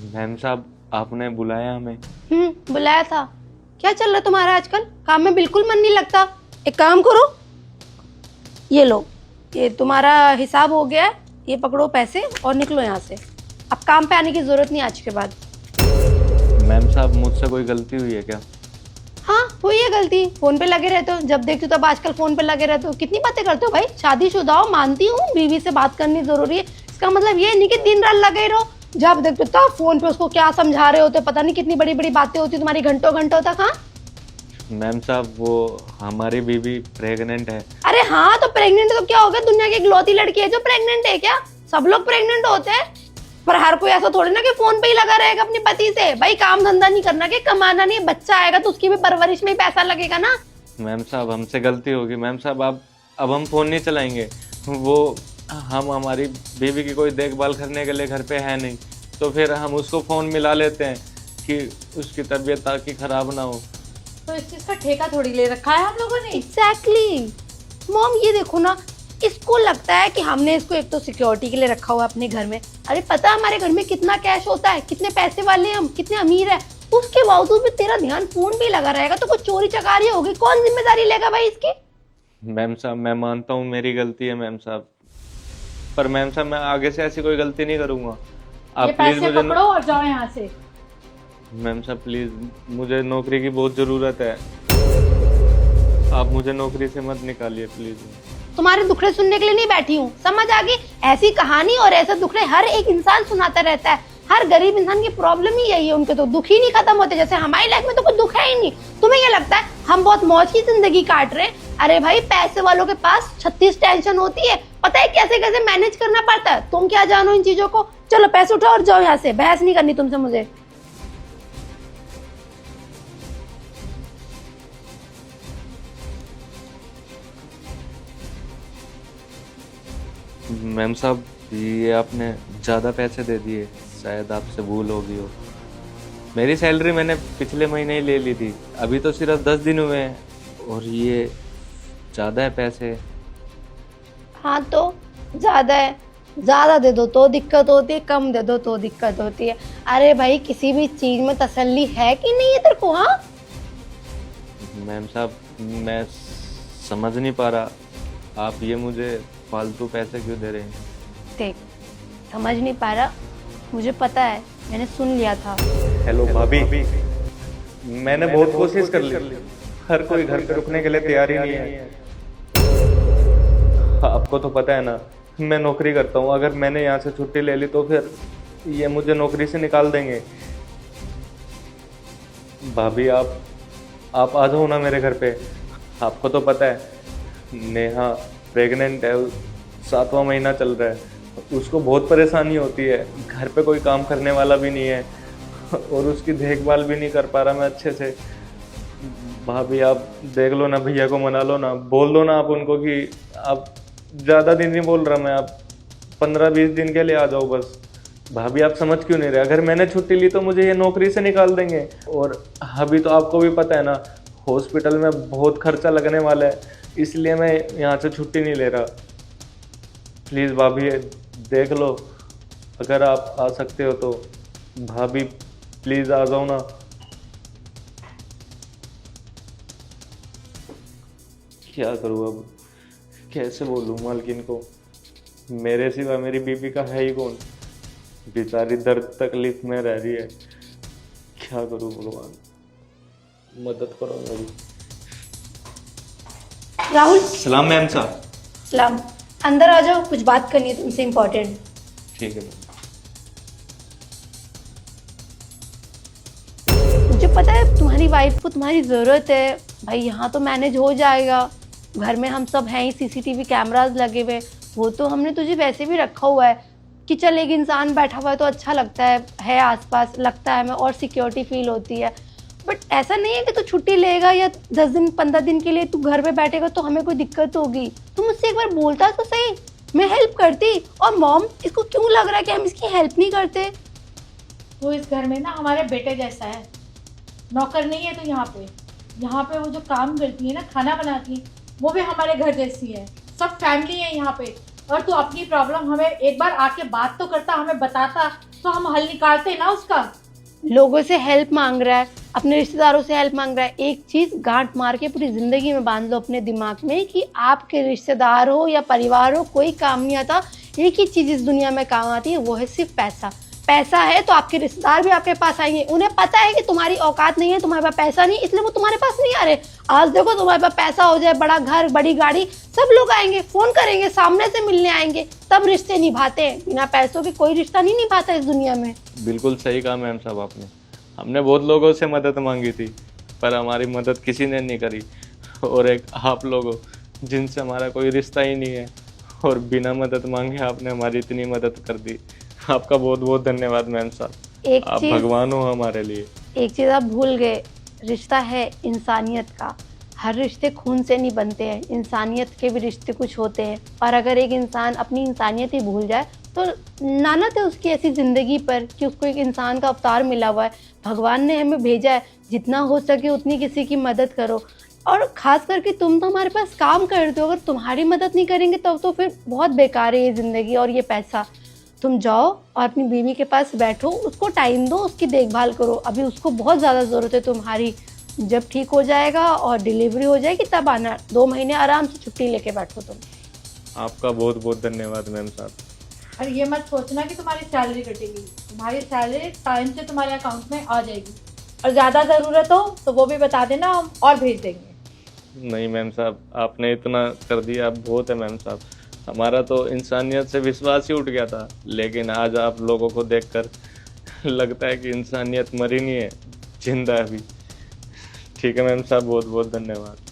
Ma'am साहब आपने बुलाया हमें। बुलाया था। क्या चल रहा है तुम्हारा आजकल? काम में बिल्कुल मन नहीं लगता। एक काम करो, ये लो, ये तुम्हारा हिसाब हो गया है, ये पकड़ो पैसे और निकलो यहाँ से। अब काम पे आने की जरूरत नहीं आज के बाद। मैम साहब मुझसे कोई गलती हुई है क्या? हाँ हुई है गलती, फोन पे लगे रहते हो, जब देखते हो तब आजकल फोन पे लगे रहते हो। कितनी बातें करते हो भाई, शादीशुदा हो, मानती हूँ बीवी से बात करनी जरूरी है, इसका मतलब ये नहीं कि दिन रात लगे रहो। जब देखते हो तब फोन पे उसको क्या समझा रहे होते, पता नहीं कितनी बड़ी बड़ी बातें होती तुम्हारी घंटों घंटों तक। हाँ मैम साहब वो हमारी बीवी प्रेग्नेंट है। अरे हाँ तो प्रेग्नेंट तो क्या हो गया, दुनिया की इकलौती लड़की है जो प्रेग्नेंट है क्या? सब लोग प्रेग्नेंट होते हैं, पर हर कोई ऐसा थोड़ी ना कि फोन पे ही लगा रहेगा अपने पति से। भाई काम धंधा नहीं करना, कि कमाना नहीं, बच्चा आएगा तो उसकी भी परवरिश में ही पैसा लगेगा ना। मैम साहब हमसे गलती होगी। मैम साहब आप अब हम फ़ोन नहीं चलाएंगे। वो हम हमारी बीवी की कोई देखभाल करने के लिए घर पे है नहीं, तो फिर हम उसको फ़ोन मिला लेते हैं कि उसकी तबीयत ताकि ख़राब ना हो। तो इस चीज का ठेका थोड़ी ले रखा है हम लोगों ने। एग्जैक्टली मॉम, ये देखो ना, इसको लगता है कि हमने इसको एक तो सिक्योरिटी के लिए रखा हुआ है अपने घर में। अरे पता है हमारे घर में कितना कैश होता है, कितने पैसे वाले हम, कितने अमीर है, उसके बावजूद भी तेरा ध्यान फोन पे ही लगा रहेगा तो कुछ चोरी चकारी होगी, कौन जिम्मेदारी लेगा भाई इसकी? मैम साहब मैं मानता हूँ मेरी गलती है मैम साहब, पर मैम साहब मैं आगे से ऐसी कोई गलती नहीं करूँगा। ये आप प्लीज़ पैसे मुझे पकड़ो और जाओ यहाँ से। मैम साहब प्लीज़, मुझे नौकरी की बहुत ज़रूरत है, आप मुझे नौकरी से मत निकालिए प्लीज़। तुम्हारे दुखड़े सुनने के लिए नहीं बैठी हूँ, समझ आ गई? ऐसी कहानी और ऐसे दुखड़े हर एक इंसान सुनाता रहता है। हर गरीब इंसान की प्रॉब्लम ही यही है, उनके तो दुख ही नहीं खत्म होते। जैसे हमारी लाइफ में तो कोई दुख है ही नहीं। तुम्हें ये लगता है हम बहुत मौज की जिंदगी काट रहे हैं? अरे भाई पैसे वालों के पास 36 टेंशन होती है, पता है कैसे कैसे मैनेज करना पड़ता है। तुम क्या जानो इन चीजों को? चलो पैसे उठाओ और जाओ यहाँ से, बहस नहीं करनी तुमसे मुझे। मैम साहब ये आपने ज़्यादा पैसे दे दिए, शायद आपसे भूल होगी हो। मेरी सैलरी मैंने पिछले महीने ही ले ली थी, अभी तो सिर्फ 10 दिन हुए हैं, और ये ज़्यादा है पैसे। हाँ तो ज्यादा है, ज्यादा दे दो तो दिक्कत होती है, कम दे दो तो दिक्कत होती है। अरे भाई किसी भी चीज में तसल्ली है कि नहीं है तेरे को? हाँ मैम साहब मैं समझ नहीं पा रहा, आप ये मुझे फालतू पैसे क्यों दे रहे हैं? देख, समझ नहीं पा रहा, मुझे पता है, मैंने सुन लिया था। हेलो भाभी, मैंने बहुत कोशिश कर ली, हर कोई घर पे रुकने के लिए तैयार ही नहीं है। आपको तो पता है ना मैं नौकरी करता हूँ, अगर मैंने यहाँ से छुट्टी ले ली तो फिर ये मुझे नौकरी से निकाल देंगे। भाभी आप आ जाओ ना मेरे घर पे। आपको तो पता है नेहा प्रेग्नेंट है, 7वां महीना चल रहा है, उसको बहुत परेशानी होती है, घर पे कोई काम करने वाला भी नहीं है और उसकी देखभाल भी नहीं कर पा रहा मैं अच्छे से। भाभी आप देख लो ना, भैया को मना लो ना, बोल दो ना आप उनको कि आप, ज़्यादा दिन नहीं बोल रहा मैं, आप 15-20 दिन के लिए आ जाओ बस। भाभी आप समझ क्यों नहीं रहे? अगर मैंने छुट्टी ली तो मुझे ये नौकरी से निकाल देंगे, और अभी तो आपको भी पता है ना हॉस्पिटल में बहुत खर्चा लगने वाला है, इसलिए मैं यहाँ से छुट्टी नहीं ले रहा। प्लीज़ भाभी देख लो, अगर आप आ सकते हो तो। भाभी प्लीज़ आ जाओ ना। क्या करूँ अब, कैसे बोलूँ मालकिन को? मेरे सिवा मेरी बीबी का है ही कौन? बेचारी दर्द तकलीफ में रह रही है। क्या करूँ भगवान, मदद करो मेरी। राहुल, सलाम मैम साहब। सलाम, अंदर आ जाओ, कुछ बात करनी है तुमसे इम्पोर्टेंट। ठीक है। मुझे पता है तुम्हारी वाइफ को तुम्हारी ज़रूरत है भाई, यहाँ तो मैनेज हो जाएगा, घर में हम सब हैं ही, सीसीटीवी कैमरास लगे हुए, वो तो हमने तुझे वैसे भी रखा हुआ है कि चल एक इंसान बैठा हुआ है तो अच्छा लगता है आसपास, लगता है हमें और सिक्योरिटी फील होती है। बट ऐसा नहीं है कि तू छुट्टी लेगा या 10 दिन 15 दिन के लिए तू घर पे बैठेगा तो हमें कोई दिक्कत होगी। तू मुझसे एक बार बोलता तो सही, मैं हेल्प करती। और मॉम, इसको क्यों लग रहा है कि हम इसकी हेल्प नहीं करते? वो इस घर में ना हमारे बेटे जैसा है, नौकर नहीं है। तो यहाँ पे वो जो काम करती है ना, खाना बनाती है, वो भी हमारे घर जैसी है। सब फैमिली है यहाँ पे। और तू अपनी प्रॉब्लम हमें एक बार आके बात तो करता, हमें बताता तो हम हल निकालते ना उसका। लोगों से हेल्प मांग रहा है, अपने रिश्तेदारों से हेल्प मांग रहा है। एक चीज गांठ मार के पूरी जिंदगी में बांध लो अपने दिमाग में कि आपके रिश्तेदार हो या परिवार हो, कोई काम नहीं आता। एक ही चीज इस दुनिया में काम आती है, वो है सिर्फ पैसा। पैसा है तो आपके रिश्तेदार भी आपके पास आएंगे। उन्हें पता है कि तुम्हारी औकात नहीं है, तुम्हारे पास पैसा नहीं, इसलिए वो तुम्हारे पास नहीं आ रहे। आज देखो तुम्हारे पास पैसा हो जाए, बड़ा घर, बड़ी गाड़ी, सब लोग आएंगे, फोन करेंगे, सामने से मिलने आएंगे, तब रिश्ते निभाते हैं। बिना पैसों के कोई रिश्ता नहीं निभाता इस दुनिया में। बिल्कुल सही कहा मैम साहब आपने। हमने बहुत लोगों से मदद मांगी थी, पर हमारी मदद किसी ने नहीं करी। और एक आप लोगों, जिनसे हमारा कोई रिश्ता ही नहीं है, और बिना मदद मांगे आपने हमारी इतनी मदद कर दी। आपका बहुत बहुत धन्यवाद मैम साहब। एक आप चीज भगवान हो हमारे लिए। एक चीज आप भूल गए, रिश्ता है इंसानियत का। हर रिश्ते खून से नहीं बनते हैं, इंसानियत के भी रिश्ते कुछ होते हैं। और अगर एक इंसान अपनी इंसानियत ही भूल जाए तो लानत है उसकी ऐसी ज़िंदगी पर कि उसको एक इंसान का अवतार मिला हुआ है। भगवान ने हमें भेजा है, जितना हो सके उतनी किसी की मदद करो। और ख़ास करके तुम तो हमारे पास काम करते हो, अगर तुम्हारी मदद नहीं करेंगे तब तो फिर बहुत बेकार है ये ज़िंदगी और ये पैसा। तुम जाओ और अपनी बीवी के पास बैठो, उसको टाइम दो, उसकी देखभाल करो। अभी उसको बहुत ज़्यादा ज़रूरत है तुम्हारी। जब ठीक हो जाएगा और डिलीवरी हो जाएगी तब आना। 2 महीने आराम से छुट्टी लेके बैठो तुम। आपका बहुत बहुत धन्यवाद मैम साहब। और ये मत सोचना कि तुम्हारी सैलरी कटेगी, तुम्हारी सैलरी टाइम से तुम्हारे अकाउंट में आ जाएगी। और ज़्यादा ज़रूरत हो तो वो भी बता देना, हम और भेज देंगे। नहीं मैम साहब, आपने इतना कर दिया बहुत है मैम साहब। हमारा तो इंसानियत से विश्वास ही उठ गया था, लेकिन आज आप लोगों को देखकर लगता है कि इंसानियत मरी नहीं है, जिंदा है अभी। ठीक है मैम साहब, बहुत बहुत धन्यवाद।